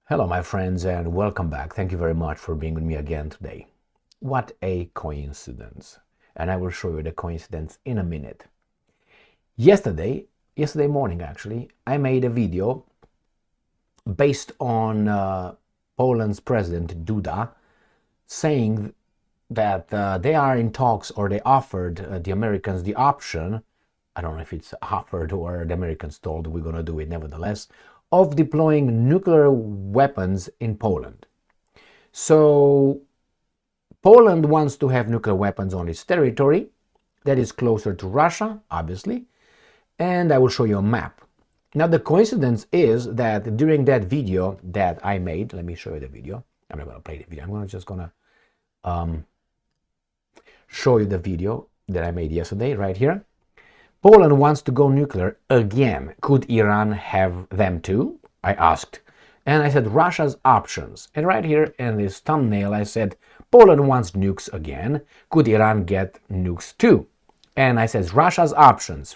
Hello, my friends, and welcome back. Thank you very much for being with me again today. What a coincidence. And I will show you the coincidence in a minute. Yesterday morning actually, I made a video based on Poland's president Duda saying that they are in talks, or they offered the Americans the option. I don't know if it's offered or the Americans told we're going to do it nevertheless, of deploying nuclear weapons in Poland. So Poland wants to have nuclear weapons on its territory that is closer to Russia, obviously, and I will show you a map. Now the coincidence is that during that video that I made, let me show you the video. I'm not going to play the video. I'm just going to show you the video that I made yesterday right here. Poland wants to go nuclear again. Could Iran have them too? I asked. And I said Russia's options. And right here in this thumbnail I said Poland wants nukes again. Could Iran get nukes too? And I said Russia's options.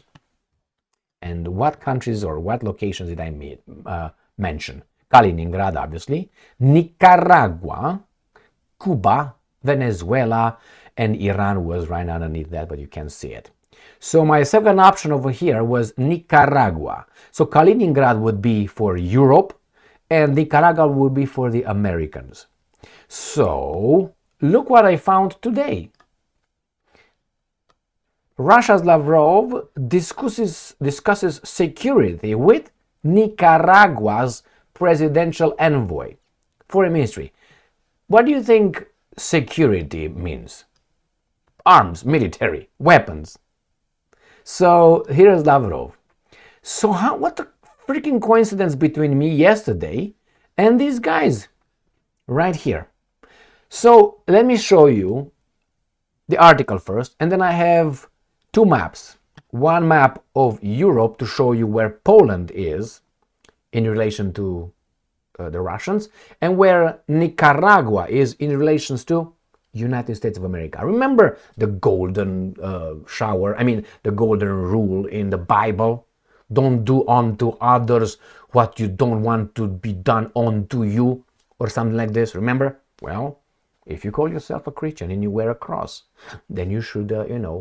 And what countries or what locations did I mention? Kaliningrad, obviously, Nicaragua, Cuba, Venezuela, and Iran was right underneath that, but you can't see it. So my second option over here was Nicaragua. So Kaliningrad would be for Europe and Nicaragua would be for the Americans. So look what I found today. Russia's Lavrov discusses security with Nicaragua's presidential envoy. Foreign Ministry. What do you think security means? Arms, military, weapons. So here's Lavrov. So what the freaking coincidence between me yesterday and these guys right here. So let me show you the article first, and then I have two maps. One map of Europe to show you where Poland is in relation to the Russians, and where Nicaragua is in relations to United States of America. Remember the golden the golden rule in the Bible? Don't do unto others what you don't want to be done unto you, or something like this. Remember? Well, if you call yourself a Christian and you wear a cross, then you should,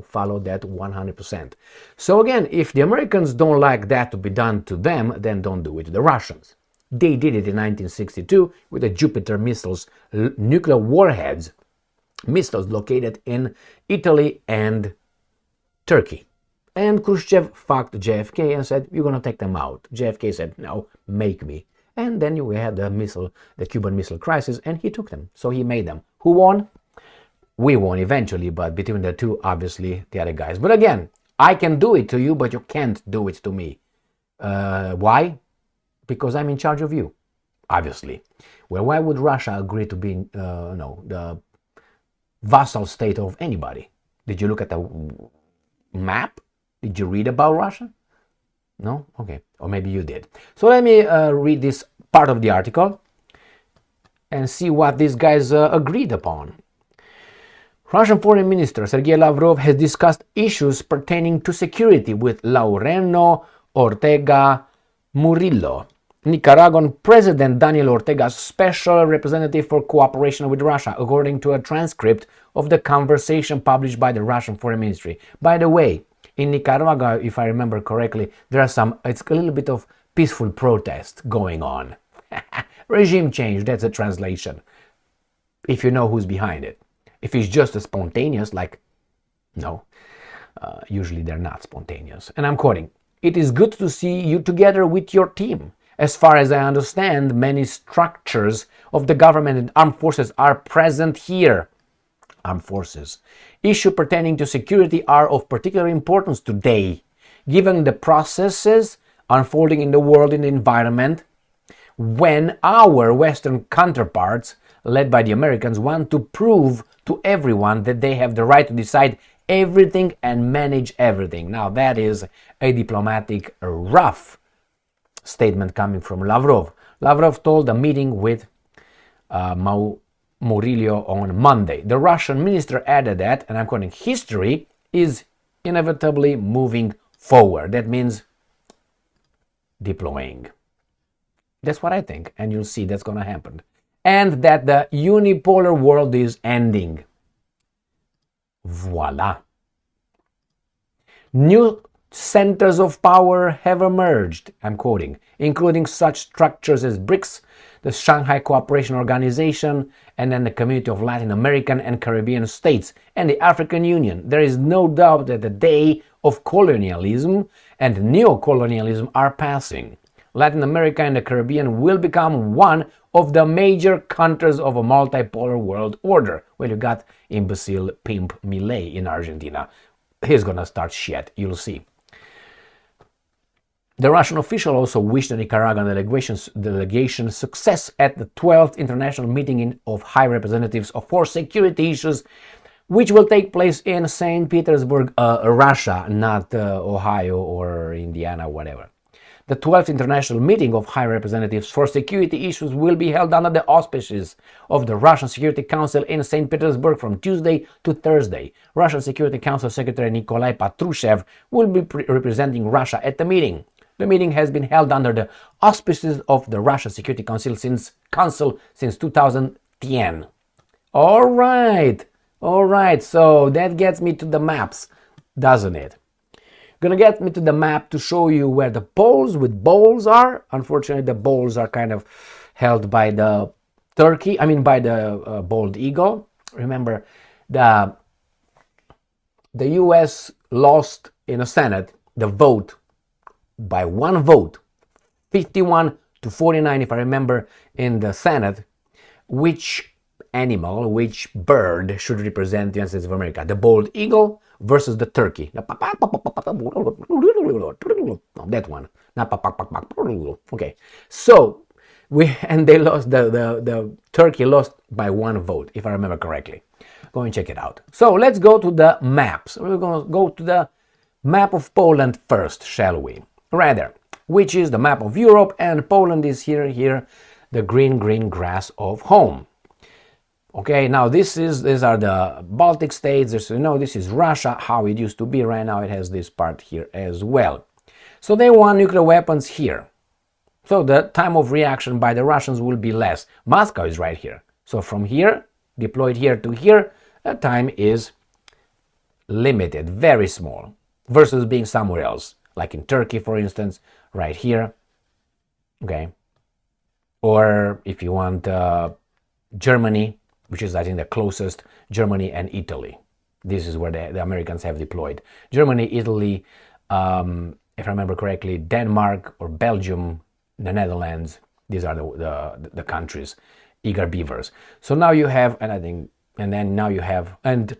follow that 100%. So again, if the Americans don't like that to be done to them, then don't do it to the Russians. They did it in 1962 with the Jupiter missiles, nuclear warheads, missiles located in Italy and Turkey. And Khrushchev fucked JFK and said, "You're going to take them out." JFK said, "No, make me." And then we had the Cuban Missile Crisis, and he took them. So he made them. Who won? We won eventually, but between the two, obviously, the other guys. But again, I can do it to you, but you can't do it to me. Why? Because I'm in charge of you, obviously. Well, why would Russia agree to be the vassal state of anybody? Did you look at the map? Did you read about Russia? No? Okay. Or maybe you did. So let me read this part of the article and see what these guys agreed upon. Russian Foreign Minister Sergei Lavrov has discussed issues pertaining to security with Laureano Ortega Murillo, Nicaraguan President Daniel Ortega's special representative for cooperation with Russia, according to a transcript of the conversation published by the Russian Foreign Ministry. By the way, in Nicaragua, if I remember correctly, it's a little bit of peaceful protest going on. Regime change, that's a translation, if you know who's behind it. If it's just a spontaneous, usually they're not spontaneous. And I'm quoting, "It is good to see you together with your team. As far as I understand, many structures of the government and armed forces are present here." Armed forces. "Issues pertaining to security are of particular importance today, given the processes unfolding in the world and the environment, when our Western counterparts, led by the Americans, want to prove to everyone that they have the right to decide everything and manage everything." Now that is a diplomatic rough statement coming from Lavrov. Lavrov told a meeting with Murillo on Monday. The Russian minister added that, and I'm quoting, "history is inevitably moving forward." That means deploying. That's what I think, and you'll see that's going to happen. And that the unipolar world is ending. Voila. New centers of power have emerged, I'm quoting, including such structures as BRICS, the Shanghai Cooperation Organization, and then the Community of Latin American and Caribbean States, and the African Union. There is no doubt that the day of colonialism and neocolonialism are passing. Latin America and the Caribbean will become one of the major countries of a multipolar world order. Well, you got imbecile pimp Milei in Argentina. He's gonna start shit, you'll see. The Russian official also wished the Nicaraguan delegation success at the 12th International Meeting of High Representatives for Security Issues, which will take place in St. Petersburg, Russia, not Ohio or Indiana, whatever. The 12th International Meeting of High Representatives for Security Issues will be held under the auspices of the Russian Security Council in St. Petersburg from Tuesday to Thursday. Russian Security Council Secretary Nikolai Patrushev will be representing Russia at the meeting. The meeting has been held under the auspices of the Russian Security Council since 2010. All right, so that gets me to the maps, doesn't it? Gonna get me to the map to show you where the poles with balls are. Unfortunately, the balls are kind of held by the Turkey, by the bald eagle. Remember, the US lost in the Senate the vote by one vote, 51 to 49, if I remember, in the Senate, which animal, which bird should represent the United States of America? The bald eagle versus the turkey. No, that one. Okay. So they lost, the turkey lost by one vote, if I remember correctly. Go and check it out. So let's go to the maps. We're going to go to the map of Poland first, shall we? Rather, which is the map of Europe, and Poland is here, the green grass of home. Okay, now these are the Baltic states. This is Russia, how it used to be. Right now it has this part here as well. So they want nuclear weapons here. So the time of reaction by the Russians will be less. Moscow is right here. So from here, deployed here to here, the time is limited, very small, versus being somewhere else, like in Turkey, for instance, right here. Okay. Or if you want Germany, which is, I think, the closest, Germany and Italy. This is where the Americans have deployed. Germany, Italy, if I remember correctly, Denmark or Belgium, the Netherlands. These are the countries, eager beavers. So now you have, and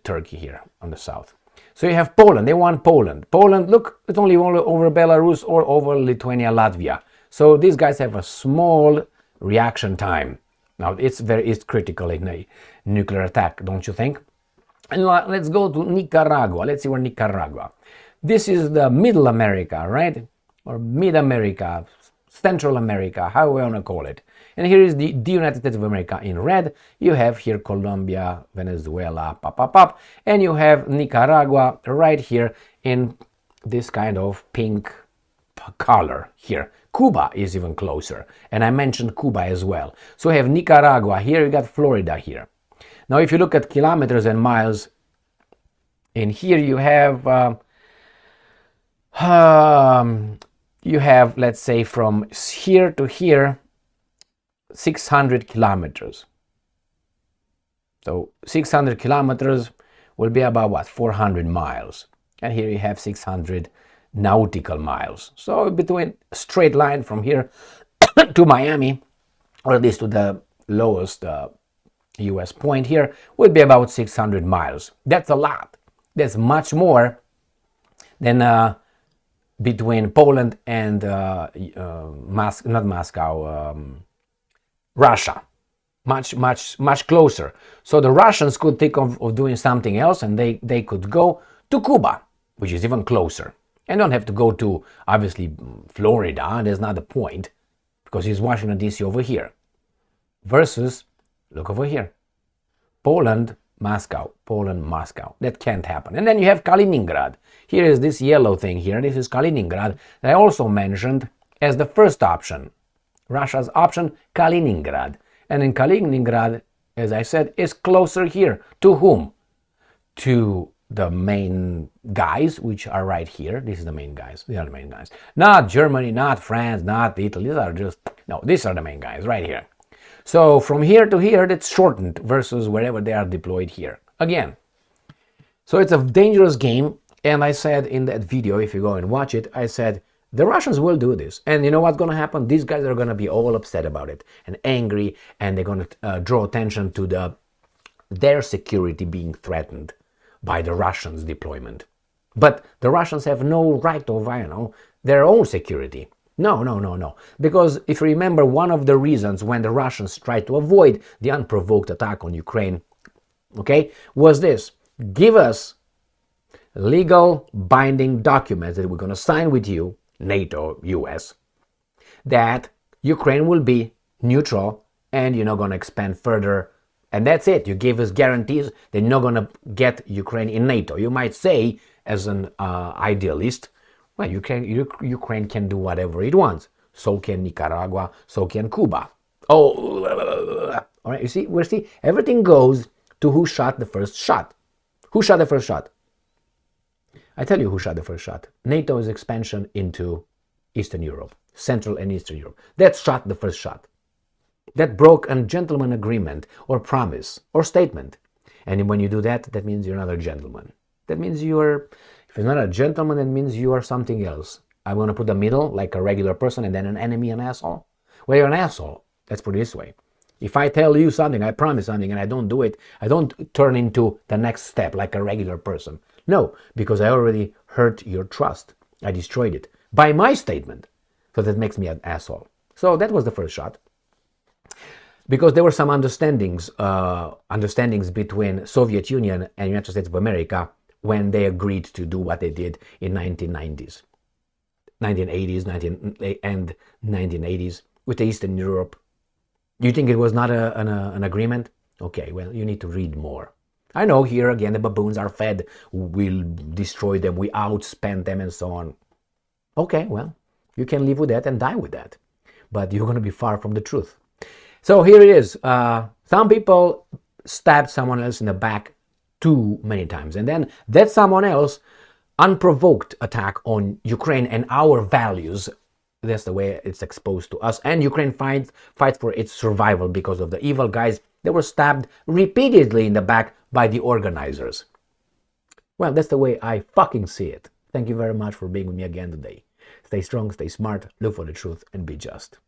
Turkey here on the south. So you have Poland. They want Poland. Poland, look, it's only over Belarus or over Lithuania, Latvia. So these guys have a small reaction time. Now, it's critical in a nuclear attack, don't you think? And let's go to Nicaragua. Let's see where Nicaragua. This is the Middle America, right? Or Mid-America, Central America, how we want to call it. And here is the United States of America in red. You have here Colombia, Venezuela, and you have Nicaragua right here in this kind of pink color here. Cuba is even closer, and I mentioned Cuba as well. So we have Nicaragua here, you got Florida here. Now if you look at kilometers and miles, in here you have let's say from here to here 600 kilometers. So 600 kilometers will be about what, 400 miles, and here you have 600 nautical miles. So between straight line from here to Miami, or at least to the lowest US point here, would be about 600 miles. That's a lot. That's much more than between Poland and Russia. Much closer. So the Russians could think of doing something else, and they could go to Cuba, which is even closer. And don't have to go to, obviously, Florida. There's not the point, because it's Washington, D.C. over here. Versus, look over here, Poland, Moscow. That can't happen. And then you have Kaliningrad. Here is this yellow thing here. This is Kaliningrad that I also mentioned as the first option. Russia's option, Kaliningrad. And in Kaliningrad, as I said, is closer here. To whom? To the main guys, which are right here. This is the main guys. These are the main guys. Not Germany, not France, not Italy. These are just, no, these are the main guys right here. So from here to here, that's shortened versus wherever they are deployed here. Again, so it's a dangerous game. And I said in that video, if you go and watch it, I said, the Russians will do this. And you know what's going to happen? These guys are going to be all upset about it and angry, and they're going to draw attention to their security being threatened by the Russians' deployment. But the Russians have no right over, their own security. No. Because if you remember, one of the reasons when the Russians tried to avoid the unprovoked attack on Ukraine, okay, was this: give us legal binding documents that we're going to sign with you, NATO, US, that Ukraine will be neutral and you're not going to expand further. And that's it. You give us guarantees that you're not going to get Ukraine in NATO. You might say, as an idealist, well, Ukraine can do whatever it wants. So can Nicaragua, so can Cuba. Oh, all right, you see, everything goes to who shot the first shot. Who shot the first shot? I tell you who shot the first shot. NATO's expansion into Eastern Europe, Central and Eastern Europe. That shot the first shot. That broke a gentleman agreement or promise or statement. And when you do that, that means you're not a gentleman. That means if you're not a gentleman, that means you are something else. I'm going to put the middle, like a regular person, and then an enemy, an asshole. Well, you're an asshole. Let's put it this way. If I tell you something, I promise something, and I don't do it, I don't turn into the next step like a regular person. No, because I already hurt your trust. I destroyed it by my statement. So that makes me an asshole. So that was the first shot. Because there were some understandings between Soviet Union and United States of America when they agreed to do what they did in 1980s and 1980s with Eastern Europe. You think it was not an agreement? Okay, well, you need to read more. I know here again the baboons are fed, we'll destroy them, we outspend them and so on. Okay, well, you can live with that and die with that. But you're going to be far from the truth. So here it is. Some people stabbed someone else in the back too many times. And then that someone else, unprovoked attack on Ukraine and our values. That's the way it's exposed to us. And Ukraine fights for its survival because of the evil guys that were stabbed repeatedly in the back by the organizers. Well, that's the way I fucking see it. Thank you very much for being with me again today. Stay strong, stay smart, look for the truth, and be just.